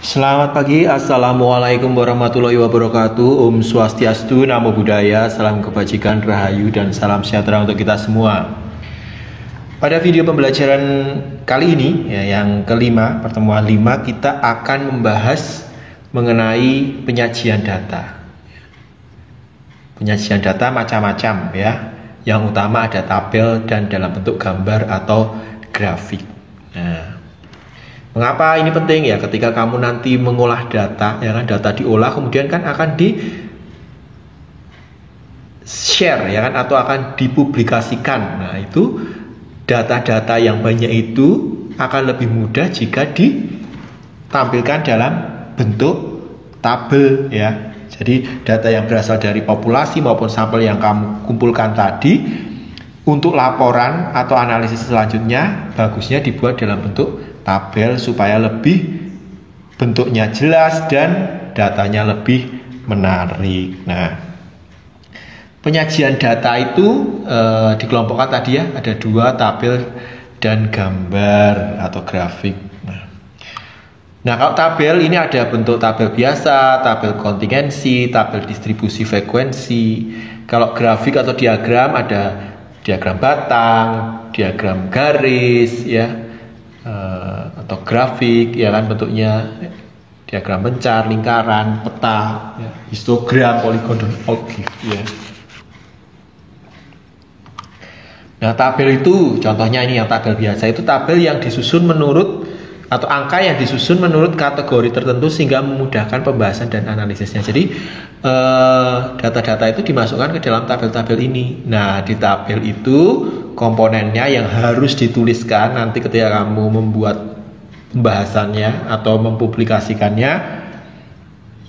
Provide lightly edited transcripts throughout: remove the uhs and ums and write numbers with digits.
Selamat pagi, Assalamualaikum warahmatullahi wabarakatuh. Om Swastiastu, Namo Buddhaya, salam kebajikan, rahayu, dan salam sejahtera untuk kita semua. Pada video pembelajaran kali ini, yang kelima, pertemuan 5, kita akan membahas mengenai penyajian data. Penyajian data macam-macam ya. Yang utama ada tabel dan dalam bentuk gambar atau grafik. Nah, mengapa ini penting ya? Ketika kamu nanti mengolah data, ya kan, data diolah kemudian kan akan di share ya kan, atau akan dipublikasikan. Nah, itu data-data yang banyak itu akan lebih mudah jika ditampilkan dalam bentuk tabel ya. Jadi data yang berasal dari populasi maupun sampel yang kamu kumpulkan tadi, untuk laporan atau analisis selanjutnya bagusnya dibuat dalam bentuk tabel supaya lebih bentuknya jelas dan datanya lebih menarik. Nah, penyajian data itu dikelompokkan tadi ya, ada 2, tabel dan gambar atau grafik. Nah, kalau tabel ini ada bentuk tabel biasa, tabel kontingensi, tabel distribusi frekuensi. Kalau grafik atau diagram ada diagram batang, diagram garis ya, atau grafik ya kan, bentuknya diagram bencar, lingkaran, peta ya, histogram, poligon, dan ogive ya. Nah, tabel itu contohnya ini yang tabel biasa, itu tabel yang disusun menurut atau angka yang disusun menurut kategori tertentu sehingga memudahkan pembahasan dan analisisnya. Jadi data-data itu dimasukkan ke dalam tabel-tabel ini. Nah, di tabel itu komponennya yang harus dituliskan nanti ketika kamu membuat pembahasannya atau mempublikasikannya,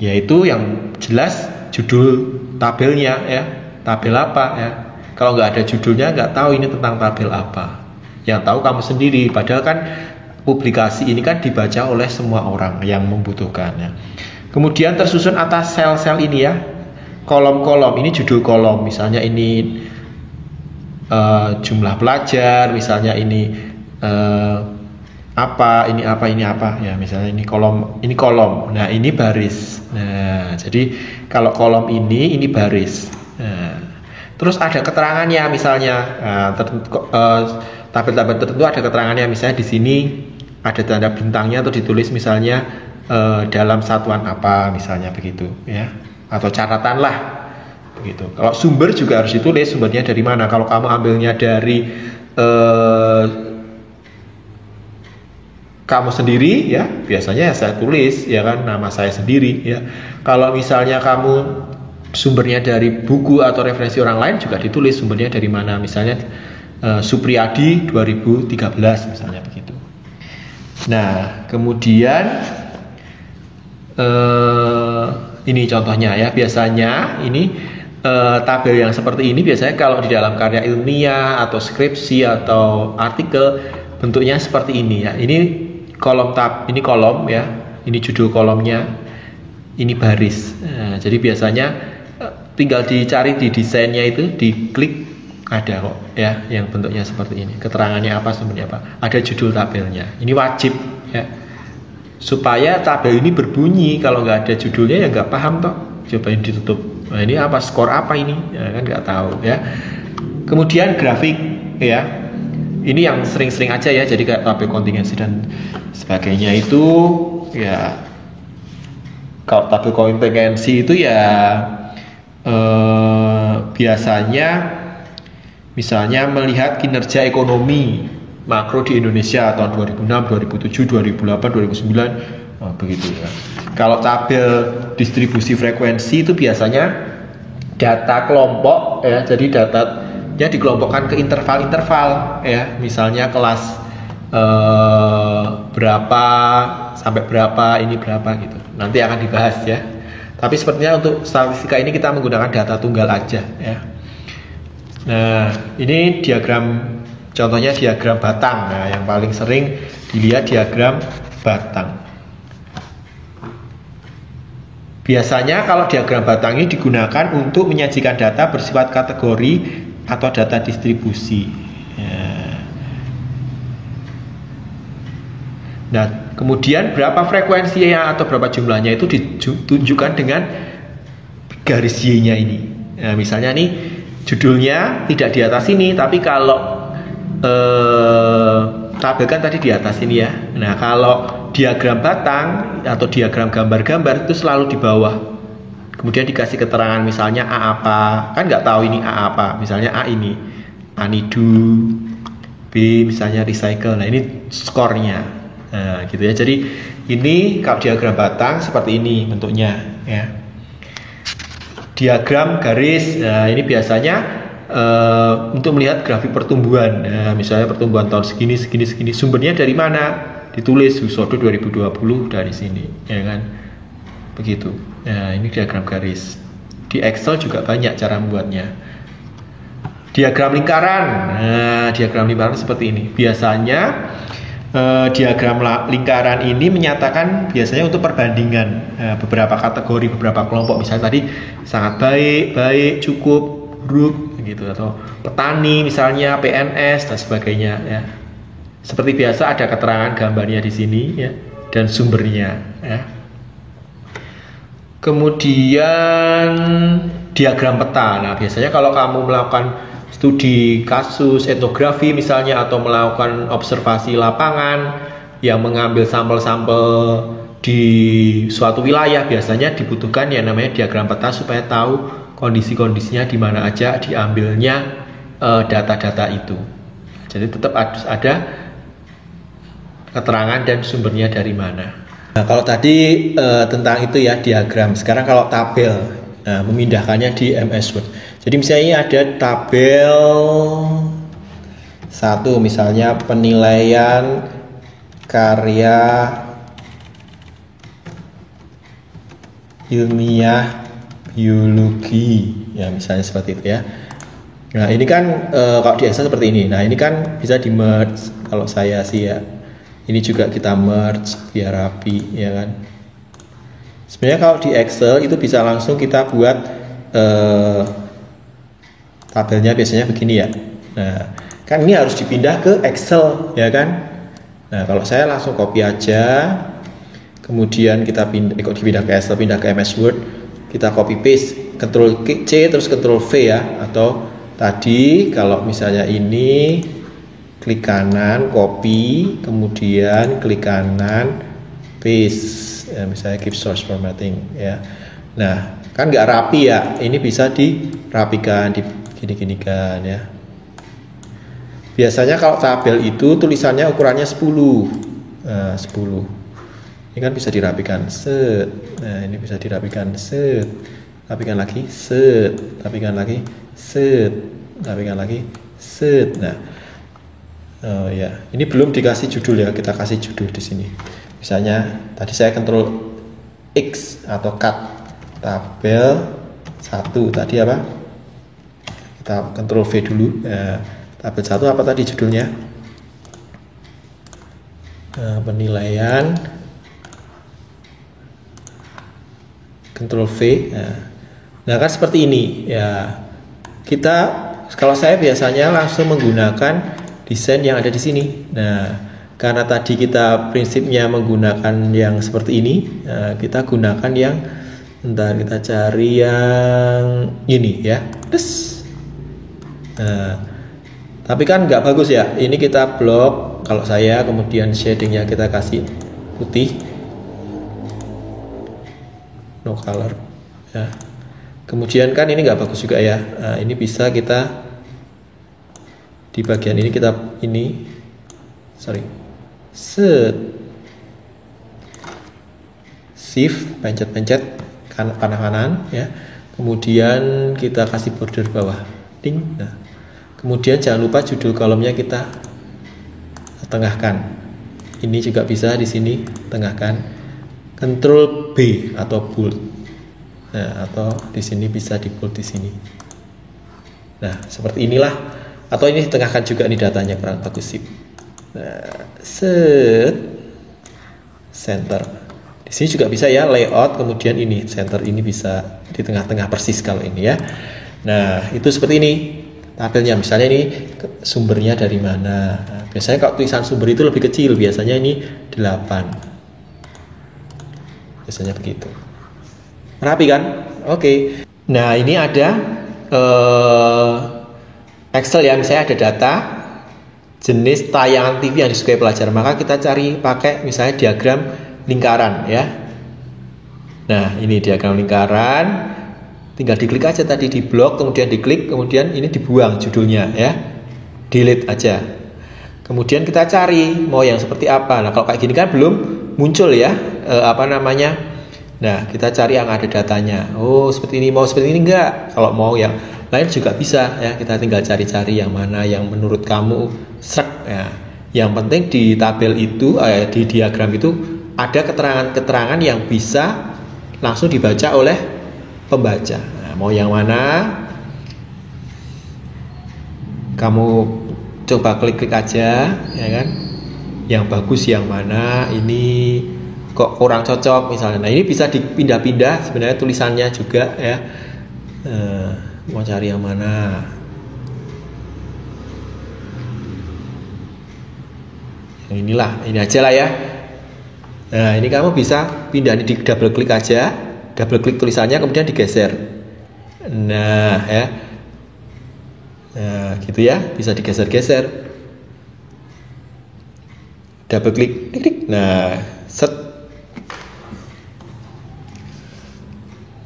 yaitu yang jelas judul tabelnya ya, tabel apa ya. Kalau nggak ada judulnya, nggak tahu ini tentang tabel apa. Yang tahu kamu sendiri, padahal kan publikasi ini kan dibaca oleh semua orang yang membutuhkannya. Kemudian tersusun atas sel-sel ini ya, kolom-kolom, ini judul kolom, misalnya ini jumlah pelajar, misalnya ini apa, ini apa, ini apa ya, misalnya ini kolom, nah ini baris. Nah, jadi kalau kolom ini baris. Nah, terus ada keterangannya, misalnya tabel-tabel tertentu ada keterangannya, misalnya di sini ada tanda bintangnya atau ditulis misalnya dalam satuan apa, misalnya begitu ya, atau catatan lah begitu. Kalau sumber juga harus ditulis sumbernya dari mana. Kalau kamu ambilnya dari kamu sendiri ya, biasanya saya tulis ya kan, nama saya sendiri ya. Kalau misalnya kamu sumbernya dari buku atau referensi orang lain, juga ditulis sumbernya dari mana, misalnya Supriyadi 2013 misalnya begitu. Nah, kemudian ini contohnya ya, biasanya ini tabel yang seperti ini biasanya kalau di dalam karya ilmiah atau skripsi atau artikel bentuknya seperti ini ya. Ini kolom ini kolom ya, ini judul kolomnya, ini baris. Nah, jadi biasanya tinggal dicari di desainnya itu, diklik, ada kok ya yang bentuknya seperti ini, keterangannya apa, sumbernya apa, ada judul tabelnya. Ini wajib ya, supaya tabel ini berbunyi. Kalau nggak ada judulnya ya nggak paham toh, cobain ditutup. Nah, ini apa, skor apa ini ya kan, nggak tahu ya. Kemudian grafik ya, ini yang sering-sering aja ya, jadi kayak tabel kontingensi dan sebagainya itu ya. Kalau tabel kontingensi itu ya biasanya misalnya melihat kinerja ekonomi makro di Indonesia tahun 2006, 2007, 2008, 2009 begitu ya. Kalau tabel distribusi frekuensi itu biasanya data kelompok ya, jadi datanya dikelompokkan ke interval-interval ya, misalnya kelas berapa sampai berapa, ini berapa gitu. Nanti akan dibahas ya. Tapi sepertinya untuk statistika ini kita menggunakan data tunggal aja ya. Nah, ini diagram, contohnya diagram batang. Nah, yang paling sering dilihat diagram batang. Biasanya kalau diagram batang ini digunakan untuk menyajikan data bersifat kategori atau data distribusi. Nah, kemudian berapa frekuensinya atau berapa jumlahnya itu ditunjukkan dengan garis Y-nya ini. Nah, misalnya nih judulnya tidak di atas ini, tapi kalau tabel kan tadi di atas ini ya. Nah, kalau diagram batang atau diagram gambar-gambar itu selalu di bawah. Kemudian dikasih keterangan misalnya A apa, kan nggak tahu ini A apa. Misalnya A ini anidu, B misalnya recycle. Nah, ini skornya. Nah, gitu ya. Jadi ini kalau diagram batang seperti ini bentuknya ya. Diagram garis, nah ini biasanya untuk melihat grafik pertumbuhan. Nah, misalnya pertumbuhan tahun segini, sumbernya dari mana? Ditulis Husodo 2020 dari sini, ya kan? Begitu. Nah, ini diagram garis. Di Excel juga banyak cara membuatnya. Diagram lingkaran. Nah, diagram lingkaran seperti ini. Biasanya diagram lingkaran ini menyatakan biasanya untuk perbandingan beberapa kategori, beberapa kelompok. Misalnya tadi sangat baik, cukup, buruk, gitu, atau petani misalnya, PNS dan sebagainya ya. Seperti biasa ada keterangan gambarnya di sini ya, dan sumbernya ya. Kemudian diagram peta. Nah, biasanya kalau kamu melakukan studi kasus etnografi misalnya, atau melakukan observasi lapangan yang mengambil sampel-sampel di suatu wilayah, biasanya dibutuhkan yang namanya diagram peta supaya tahu kondisi-kondisinya di mana aja diambilnya data-data itu. Jadi tetap harus ada keterangan dan sumbernya dari mana. Nah, kalau tadi tentang itu ya diagram. Sekarang kalau tabel, nah, memindahkannya di MS Word. Jadi misalnya ada tabel 1, misalnya penilaian karya ilmiah biologi, ya misalnya seperti itu ya. Nah ini kan kalau di Excel seperti ini. Nah ini kan bisa di merge kalau saya sih ya. Ini juga kita merge biar rapi ya kan. Sebenarnya kalau di Excel itu bisa langsung kita buat tabelnya biasanya begini ya. Nah kan ini harus dipindah ke Excel ya kan. Nah kalau saya langsung copy aja, kemudian kita dipindah ke Excel, pindah ke MS Word, kita copy paste, Ctrl C terus Ctrl V ya. Atau tadi kalau misalnya ini klik kanan copy, kemudian klik kanan paste ya, misalnya keep source formatting ya. Nah kan nggak rapi ya, ini bisa dirapikan, gini-ginikan ya. Biasanya kalau tabel itu tulisannya ukurannya 10. Nah, 10 ini kan bisa dirapikan set. Nah ini bisa dirapikan set, rapikan lagi set, rapikan lagi set, rapikan lagi set. Nah oh ya, ini belum dikasih judul ya, kita kasih judul di sini. Misalnya tadi saya Ctrl X atau cut tabel 1 tadi apa? Kita Ctrl V dulu. Nah, tabel 1 apa tadi judulnya? Penilaian. Ctrl V. Nah kan seperti ini ya. Kita kalau saya biasanya langsung menggunakan desain yang ada di sini. Nah, karena tadi kita prinsipnya menggunakan yang seperti ini, kita gunakan yang ntar kita cari yang ini ya. Nah, tapi kan nggak bagus ya. Ini kita blok. Kalau saya kemudian shadingnya kita kasih putih, no color. Ya. Kemudian kan ini nggak bagus juga ya. Nah, ini bisa kita di bagian ini kita set shift pencet kanan ya, kemudian kita kasih border bawah ding. Nah kemudian jangan lupa judul kolomnya kita tengahkan, ini juga bisa di sini tengahkan, Ctrl B atau bold. Nah atau di sini bisa di bold di sini. Nah seperti inilah. Atau ini tengahkan juga nih datanya, kurang bagus sih. Nah, set center. Di sini juga bisa ya layout, kemudian ini center, ini bisa di tengah-tengah persis kalau ini ya. Nah, itu seperti ini tabelnya. Misalnya ini sumbernya dari mana. Nah, biasanya kalau tulisan sumber itu lebih kecil, biasanya ini 8. Biasanya begitu. Rapi kan? Oke. Nah, ini ada Excel ya, misalnya ada data jenis tayangan TV yang disukai pelajar, maka kita cari pakai misalnya diagram lingkaran ya. Nah, ini diagram lingkaran, tinggal diklik aja tadi di blok, kemudian diklik, kemudian ini dibuang judulnya ya, delete aja. Kemudian kita cari mau yang seperti apa. Nah, kalau kayak gini kan belum muncul ya, Nah, kita cari yang ada datanya. Oh, seperti ini, mau seperti ini enggak? Kalau mau yang lain juga bisa ya, kita tinggal cari-cari yang mana yang menurut kamu sek ya. Yang penting di tabel itu, di diagram itu ada keterangan-keterangan yang bisa langsung dibaca oleh pembaca. Nah, mau yang mana? Kamu coba klik-klik aja, ya kan? Yang bagus yang mana? Ini kok kurang cocok misalnya. Nah, ini bisa dipindah-pindah sebenarnya tulisannya juga ya. Mau cari yang mana? Yang inilah, ini aja lah ya. Nah, ini kamu bisa pindah, di double klik aja, double klik tulisannya kemudian digeser. Nah, ya. Nah, gitu ya, bisa digeser-geser. Double klik, klik. Nah, set.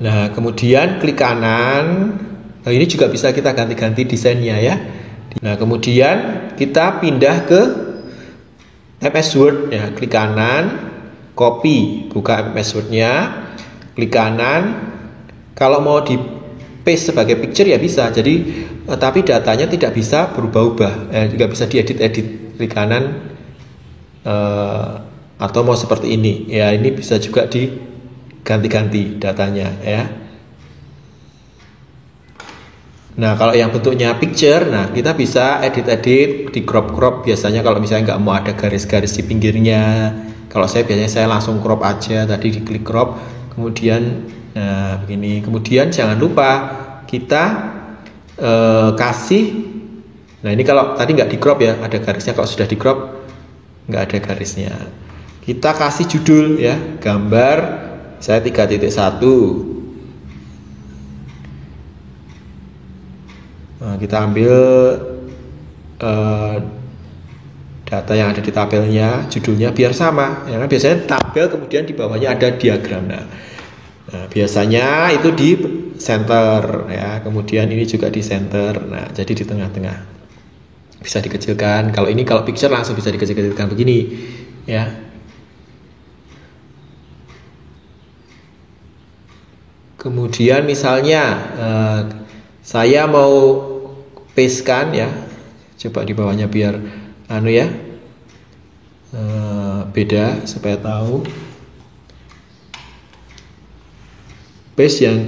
Nah, kemudian klik kanan. Nah, ini juga bisa kita ganti-ganti desainnya ya. Nah, kemudian kita pindah ke MS Word ya. Klik kanan, copy, buka MS Word-nya, klik kanan. Kalau mau di paste sebagai picture ya bisa. Jadi tapi datanya tidak bisa berubah-ubah. Tidak bisa diedit-edit. Klik kanan atau mau seperti ini. Ya, ini bisa juga ganti-ganti datanya ya. Nah, kalau yang bentuknya picture, nah kita bisa edit-edit, di crop biasanya kalau misalnya nggak mau ada garis-garis di pinggirnya. Kalau saya langsung crop aja, tadi diklik crop, kemudian nah begini. Kemudian jangan lupa kita kasih. Nah, ini kalau tadi nggak di crop ya, ada garisnya. Kalau sudah di crop nggak ada garisnya. Kita kasih judul ya, gambar saya 3.1. Nah, kita ambil data yang ada di tabelnya, judulnya biar sama. Ya kan biasanya tabel kemudian di bawahnya ada diagram. Nah, biasanya itu di center ya. Kemudian ini juga di center. Nah, jadi di tengah-tengah. Bisa dikecilkan. Kalau picture langsung bisa dikecilkan begini ya. Kemudian misalnya saya mau pastekan ya, coba di bawahnya biar beda supaya tahu. Paste yang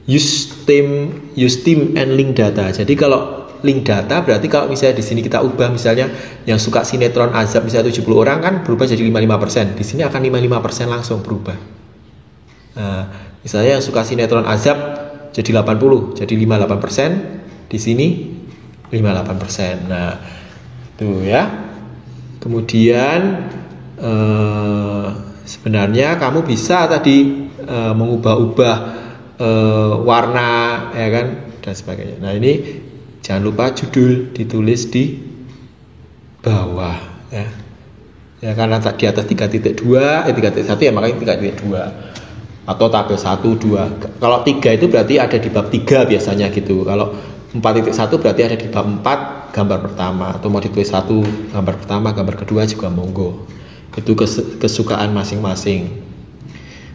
use theme and link data. Jadi kalau link data berarti kalau misalnya di sini kita ubah, misalnya yang suka sinetron azab misalnya 70 orang kan berubah jadi 55%. Di sini akan 55% langsung berubah. Nah, misalnya yang suka sinetron azab jadi 80, jadi 58%, di sini 58%. Nah, tuh ya. Kemudian sebenarnya kamu bisa tadi mengubah-ubah warna ya kan dan sebagainya. Nah, ini jangan lupa judul ditulis di bawah ya. Ya karena di atas 3.2, 3.1 ya makanya 3.2. Atau tabel 1, 2. Kalau 3 itu berarti ada di bab 3 biasanya gitu. Kalau 4.1 berarti ada di bab 4 gambar pertama. Atau mau ditulis 1 gambar pertama, gambar kedua juga monggo. Itu kesukaan masing-masing.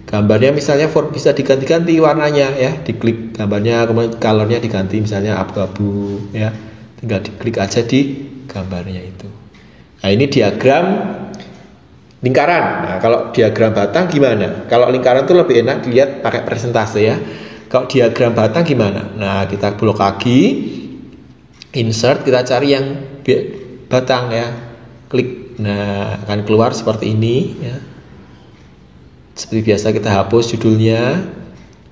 Gambarnya misalnya bisa diganti-ganti warnanya ya. Diklik gambarnya, kemudian colornya diganti misalnya abu-abu ya. Tinggal diklik aja di gambarnya itu. Nah, ini diagram lingkaran. Nah, kalau diagram batang gimana? Kalau lingkaran tuh lebih enak dilihat pakai presentase ya. Kalau diagram batang gimana? Nah, kita blok lagi, insert, kita cari yang batang ya. Klik. Nah, akan keluar seperti ini ya. Seperti biasa kita hapus judulnya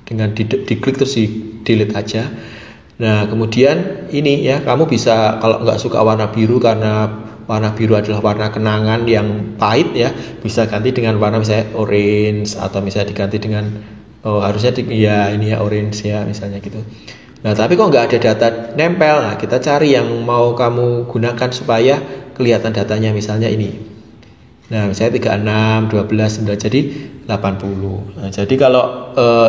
dengan diklik terus di delete aja. Nah, kemudian ini ya, kamu bisa kalau nggak suka warna biru karena warna biru adalah warna kenangan yang pahit ya, bisa ganti dengan warna misalnya orange, atau misalnya diganti dengan harusnya ini ya orange ya misalnya gitu. Nah tapi kok nggak ada data nempel, nah kita cari yang mau kamu gunakan supaya kelihatan datanya, misalnya ini. Nah misalnya 36, 12, 9, jadi 80. Nah, jadi kalau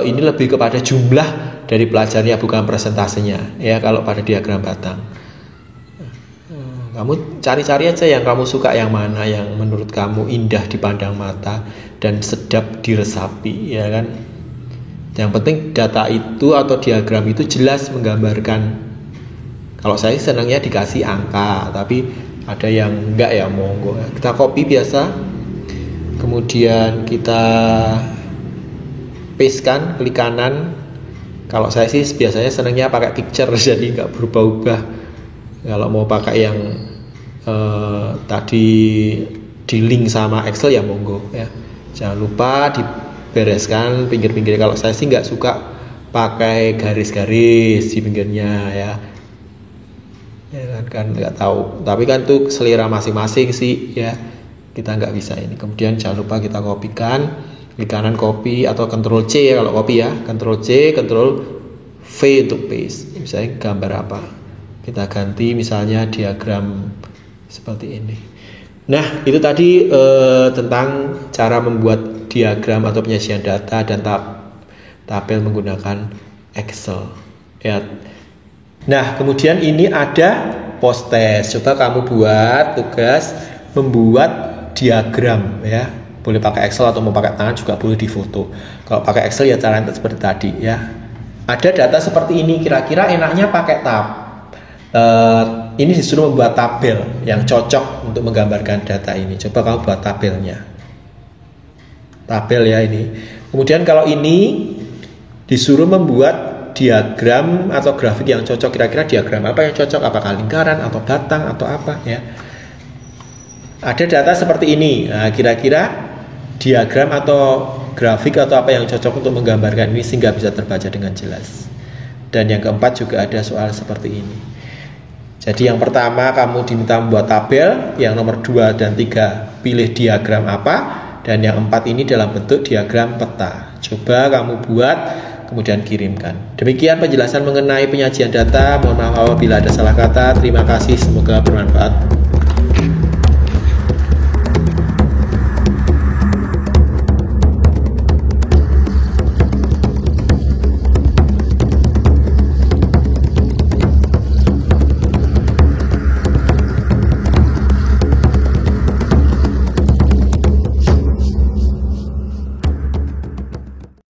ini lebih kepada jumlah dari pelajarnya, bukan presentasenya ya kalau pada diagram batang. Kamu cari-cari aja yang kamu suka, yang mana yang menurut kamu indah dipandang mata dan sedap diresapi, ya kan? Yang penting data itu atau diagram itu jelas menggambarkan. Kalau saya senangnya dikasih angka, tapi ada yang enggak ya, monggo. Kita copy biasa, kemudian kita paste kan, klik kanan. Kalau saya sih biasanya senangnya pakai picture, jadi enggak berubah-ubah. Kalau mau pakai yang tadi di link sama Excel ya monggo ya. Jangan lupa dibereskan pinggir-pinggir. Kalau saya sih nggak suka pakai garis-garis di pinggirnya ya. Ya kan nggak tahu. Tapi kan itu selera masing-masing sih ya. Kita nggak bisa ini. Kemudian jangan lupa kita kopikan. Klik kanan copy atau Ctrl C ya kalau copy ya. Ctrl C, Ctrl V untuk paste. Misalnya gambar apa? Kita ganti misalnya diagram seperti ini. Nah itu tadi tentang cara membuat diagram atau penyajian data dan tabel menggunakan Excel ya. Nah kemudian ini ada post test. Coba kamu buat tugas membuat diagram ya. Boleh pakai Excel atau mau pakai tangan juga boleh, difoto. Kalau pakai Excel ya caranya seperti tadi ya. Ada data seperti ini, kira-kira enaknya pakai ini disuruh membuat tabel yang cocok untuk menggambarkan data ini. Coba kamu buat tabelnya. Tabel ya ini. Kemudian kalau ini disuruh membuat diagram atau grafik yang cocok, kira-kira diagram apa yang cocok? Apakah lingkaran atau batang atau apa ya? Ada data seperti ini. Nah, kira-kira diagram atau grafik atau apa yang cocok untuk menggambarkan ini sehingga bisa terbaca dengan jelas. Dan yang keempat juga ada soal seperti ini. Jadi yang pertama kamu diminta membuat tabel, yang nomor 2 dan 3 pilih diagram apa, dan yang 4 ini dalam bentuk diagram peta. Coba kamu buat, kemudian kirimkan. Demikian penjelasan mengenai penyajian data. Mohon maaf apabila ada salah kata. Terima kasih, semoga bermanfaat.